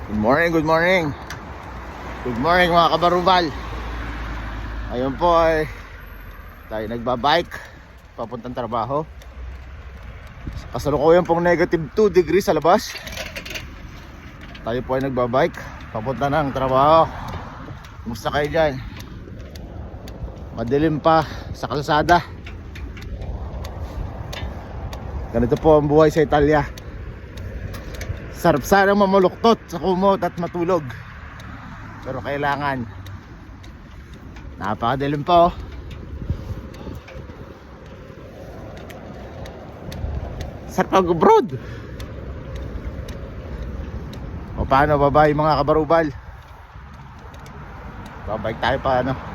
Good morning, good morning. Good morning mga kabarubal. Ngayon po ay tayo nagbabike papuntang trabaho. Kasalukuyan pong negative 2 degrees sa labas. Tayo po ay nagbabike papunta ng trabaho. Kumusta kayo dyan? Madilim pa sa kalsada. Ganito po ang buhay sa Italia. Sarap sana mamuluktot sa kumot at matulog, pero kailangan. Napakadilim pa oh. Sarap mag-abroad. O paano, babay mga kabarubal? Babay tayo pa ano.